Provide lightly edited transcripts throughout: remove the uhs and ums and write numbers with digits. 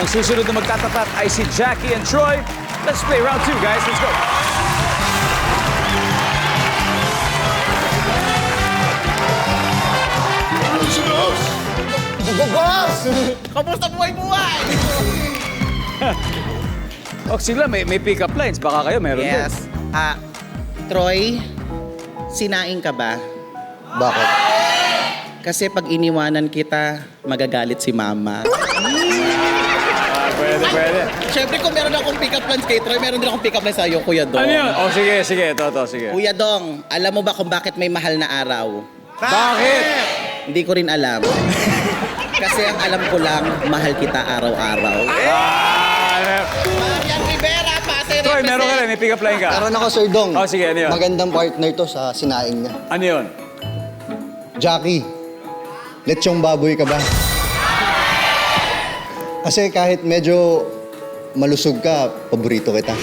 Ang susunod na magtatapat ay si Jackie and Troy. Let's play round 2, guys. Let's go. Boss! Kamusta buhay-buhay? Oh, sila may pick-up lines. Baka kayo meron din. Yes. Troy, sinaing ka ba? Bakit? Kasi pag iniwanan kita, magagalit si mama. Pwede. Siyempre, kung meron akong pick-up lines kay Troy, meron din akong pick-up lines sa'yo, Kuya Dong. Ano yun? Oh, sige. Ito, sige. Kuya Dong, alam mo ba kung bakit may mahal na araw? Bakit? Hindi ko rin alam. Kasi ang alam ko lang, mahal kita araw-araw. Marian Rivera, Pasay Troy, meron ka rin. May pick-up line ka. Meron ako, Sir Dong. Oh, sige, ano yun? Magandang partner to sa sinaing niya. Ano yun? Jackie, lechong baboy ka ba? Kasi kahit medyo malusog ka, paborito kita.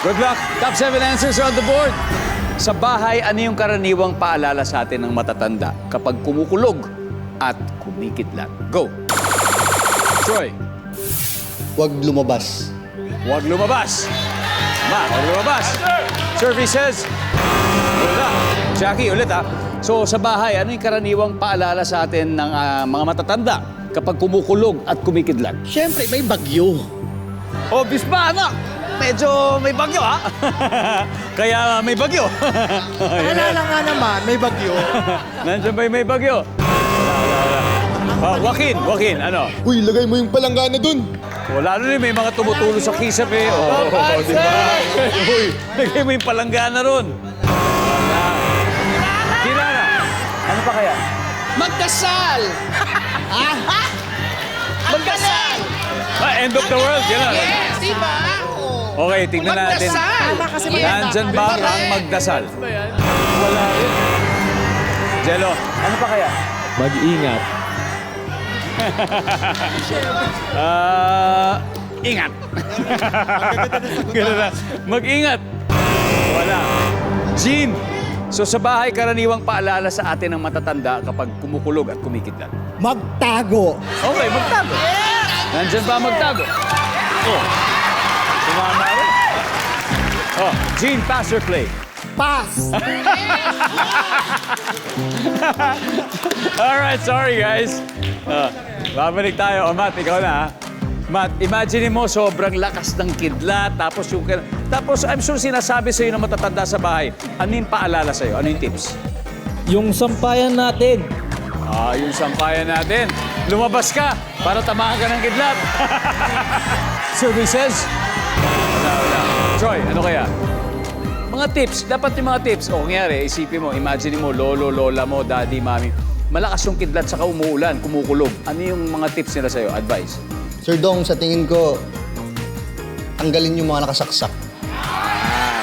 Good luck. Top 7 answers are on the board. Sa bahay, ano yung karaniwang paalala sa atin ng matatanda kapag kumukulog at kumikidlat? Go. Troy. Huwag lumabas. Huwag lumabas. Huwag lumabas. Services. Wala. Jackie, ulit ha. So, sa bahay, ano yung karaniwang paalala sa atin ng mga matatanda kapag kumukulog at kumikidlat? Siyempre, may bagyo. Obvious ba, anak? Medyo may bagyo, ha? Kaya may bagyo. Alala nga naman, may bagyo. Nandiyan ba yung may bagyo? Joaquin, ano? Uy, lagay mo yung palanggana dun. Wala na rin, may mga tumutulo sa kisap eh. Di ba? Uy, lagay mo yung palanggana ron. Kirana, ano pa kaya? Magdasal! Magdasal! End of the world, gano'n. Yes, di ba? Okay, tignan natin. Tama kasi Nandyan ba ang magdasal? Wala rin. Jello, ano pa kaya? Mag-ingat. Ingat. Ganun na. Mag-ingat. Wala. Jean, so sa bahay, karaniwang paalala sa atin ng matatanda kapag kumukulog at kumikidlat. Magtago. Okay, magtago. Nandyan ba magtago? Oh. Sumama rin. Oh, Jean, pass or play? Pass. Alright, sorry guys. Babalik tayo. Matt, ikaw na ha. Matt, imagine mo sobrang lakas ng kidlat, tapos I'm sure sinasabi sa'yo ng matatanda sa bahay. Ano yung paalala sa'yo? Ano yung tips? Yung sampayan natin. Yung sampayan natin. Lumabas ka para tamahan ka ng kidlat. Services? Wala. Troy, ano kaya? Mga tips. Dapat yung mga tips. O, nangyari, isipin mo, imagine mo, lolo, lola mo, daddy, mami. Malakas yung kidlat, saka umuulan, kumukulog. Ano yung mga tips nila sa'yo? Advice? Sir Dong, sa tingin ko, tanggalin yung mga nakasaksak.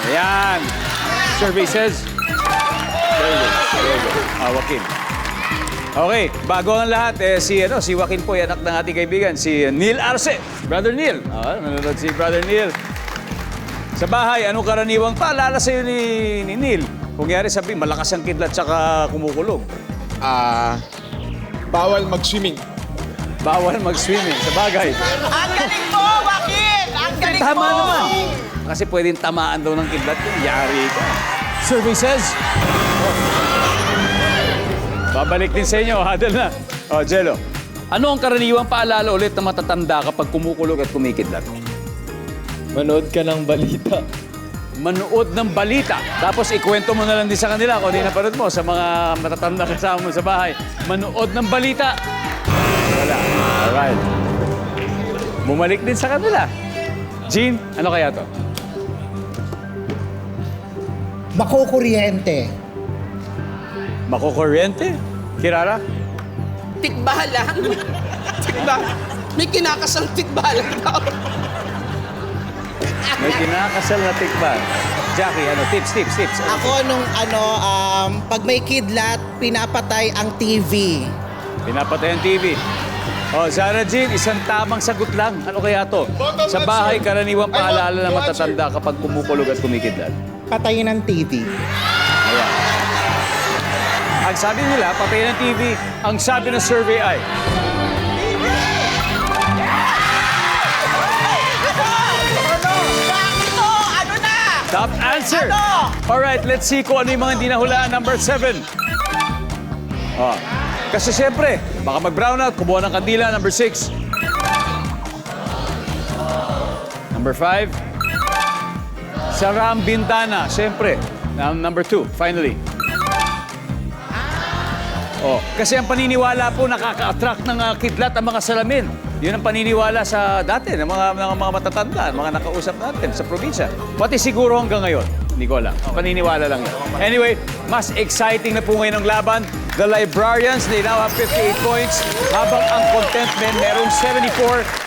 Ayan. Services? Very good. Joaquin. Okay, bago ang lahat, si Joaquin po, anak ng ating kaibigan, si Neil Arce. Brother Neil. Nanonood si Brother Neil. Sa bahay, anong karaniwang paalala sa'yo ni Neil? Kung yari sabi, malakas ang kidlat tsaka kumukulog. Bawal mag-swimming. Bawal mag-swimming. Sa bagay. Ang galing mo, Joaquin! Ang galing mo! Tama naman. Kasi pwedeng tamaan daw ng kidlat. Yari ka. Services? Babalik din sa inyo. Hadal na. Jello. Ano ang karaniwang paalala ulit na matatanda kapag kumukulog at kumikidlat? Manood ka ng balita. Manood ng balita. Tapos ikwento mo na lang din sa kanila kung ano yung napanood mo sa mga matatanda kasama mo sa bahay. Manood ng balita. Wala. Alright. Bumalik din sa kanila. Jean, ano kaya to? Makukuryente. Makukuryente? Kirara? Tikbalang. May kinakasang tikbalang daw. May kinakasal na tikban. Jackie, tips. Ako pag may kidlat, pinapatay ang TV. Pinapatay ang TV. Sarah Jean, isang tamang sagot lang. Ano kaya to? Sa bahay, karaniwang paalala na matatanda kapag kumukulog at kumikidlat. Patayin ng TV. Ayan. Ang sabi nila, patayin ng TV. Ang sabi ng survey ay... Top answer. Alright, let's see kung ano yung mga hindi nahulaan. Number 7. Oh. Kasi siyempre, baka mag-brown out, kumuha ng kandila. Number 6. Number 5. Sara ang bintana. Siyempre. Number 2, finally. Oh, kasi ang paniniwala po nakaka-attract ng kidlat ang mga salamin. Yun ang paniniwala sa dati ng mga matatanda, mga nakausap natin sa probinsya. Pati siguro hanggang ngayon. Hindi ko alam. Paniniwala lang yun. Anyway, mas exciting na po ngayon ang laban. The Librarians, they now have 58 points. Habang ang Contentment merong 74.